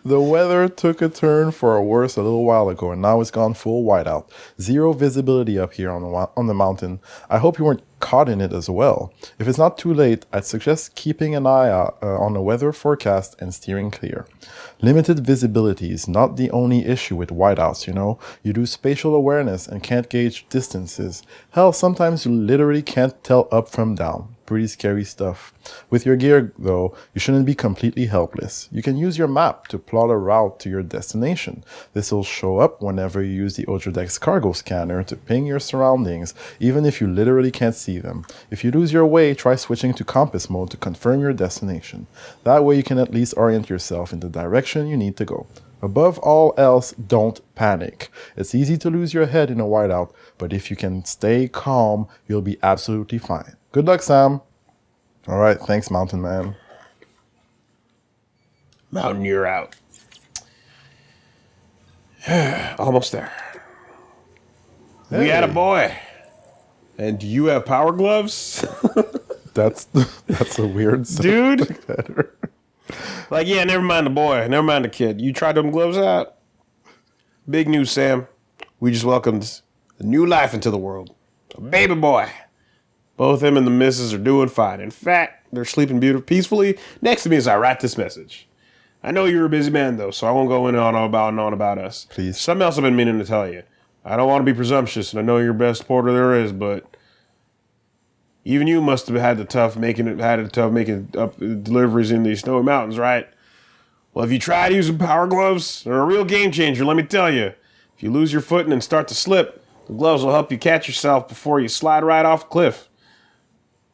The weather took a turn for a worse a little while ago, and now it's gone full whiteout. Zero visibility up here on the mountain. I hope you weren't caught in it as well. If it's not too late, I'd suggest keeping an eye on the weather forecast and steering clear. Limited visibility is not the only issue with whiteouts, you know. You lose spatial awareness and can't gauge distances. Hell, sometimes you literally can't tell up from down. Pretty scary stuff. With your gear, though, you shouldn't be completely helpless. You can use your map to plot a route to your destination. This will show up whenever you use the Ultradex cargo scanner to ping your surroundings, even if you literally can't see them. If you lose your way, try switching to compass mode to confirm your destination. That way you can at least orient yourself in the direction you need to go. Above all else, don't panic. It's easy to lose your head in a whiteout, but if you can stay calm, you'll be absolutely fine. Good luck, Sam. All right, thanks, Mountain Man. Mountaineer out. Almost there. Hey. We had a boy. And do you have power gloves? That's a weird Dude. better. Like, yeah, never mind the boy. Never mind the kid. You tried them gloves out? Big news, Sam. We just welcomed a new life into the world. A baby boy. Both him and the missus are doing fine. In fact, they're sleeping peacefully next to me as I write this message. I know you're a busy man, though, so I won't go in on about us. Please. Something else I've been meaning to tell you. I don't want to be presumptuous, and I know you're the best porter there is, but even you must have had it tough making up deliveries in these snowy mountains, right? Well, if you tried using power gloves, they're a real game changer, let me tell you. If you lose your footing and start to slip, the gloves will help you catch yourself before you slide right off a cliff.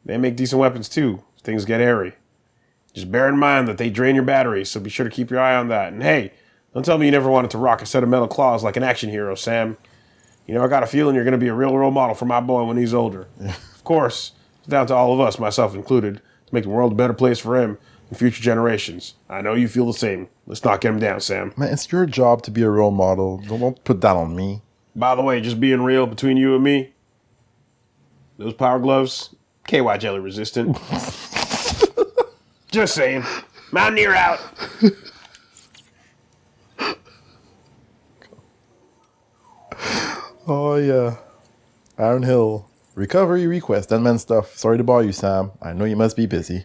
They make decent weapons, too, if things get hairy. Just bear in mind that they drain your batteries, so be sure to keep your eye on that. And hey, don't tell me you never wanted to rock a set of metal claws like an action hero, Sam. You know, I got a feeling you're going to be a real role model for my boy when he's older. Of course, it's down to all of us, myself included, to make the world a better place for him and future generations. I know you feel the same. Let's not get him down, Sam. Man, it's your job to be a role model. Don't put that on me. By the way, just being real between you and me, those power gloves, KY jelly resistant. Just saying. Mountaineer out. Oh, yeah. Iron Hill. Recovery request. Dead man stuff. Sorry to bother you, Sam. I know you must be busy.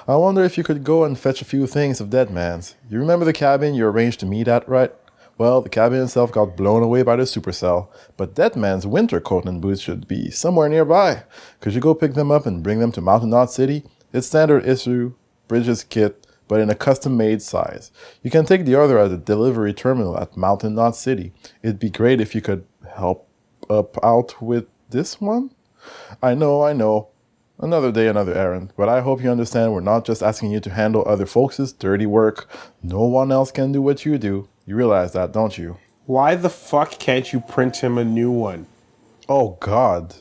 I wonder if you could go and fetch a few things of Dead Man's. You remember the cabin you arranged to meet at, right? Well, the cabin itself got blown away by the supercell, but Dead Man's winter coat and boots should be somewhere nearby. Could you go pick them up and bring them to Mountain Knot City? It's standard issue, Bridges kit, but in a custom-made size. You can take the order at the delivery terminal at Mountain Knot City. It'd be great if you could help out with this one. I know. Another day, another errand. But I hope you understand we're not just asking you to handle other folks' dirty work. No one else can do what you do. You realize that, don't you? Why the fuck can't you print him a new one? Oh, God.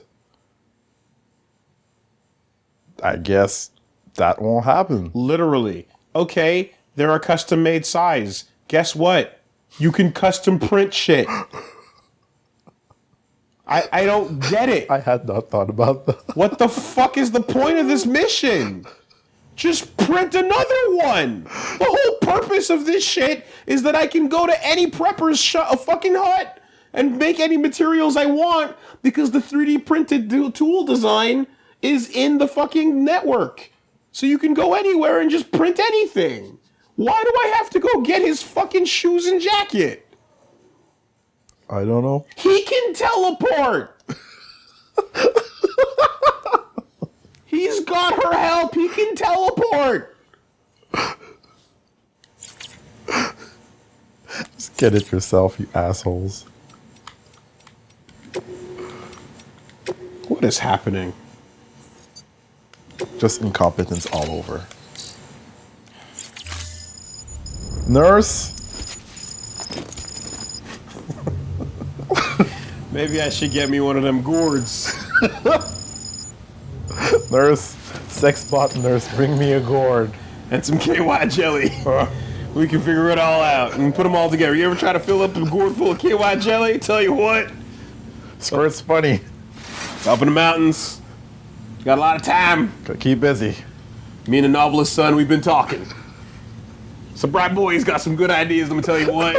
I guess that won't happen. Literally. Okay, they're a custom-made size. Guess what? You can custom print shit. I don't get it. I had not thought about that. What the fuck is the point of this mission? Just print another one. The whole purpose of this shit is that I can go to any prepper's fucking hut and make any materials I want because the 3D printed tool design is in the fucking network. So you can go anywhere and just print anything. Why do I have to go get his fucking shoes and jacket? I don't know. He can teleport. He's got her help. He can teleport. Just get it yourself, you assholes. What is happening? Just incompetence all over. Nurse? Maybe I should get me one of them gourds. Nurse, sex bot nurse, bring me a gourd. And some KY jelly. We can figure it all out and put them all together. You ever try to fill up a gourd full of KY jelly? Tell you what. Squirt's funny. Up in the mountains. Got a lot of time. Keep busy. Me and the novelist's son, we've been talking. Some bright boy, he's got some good ideas, let me tell you what.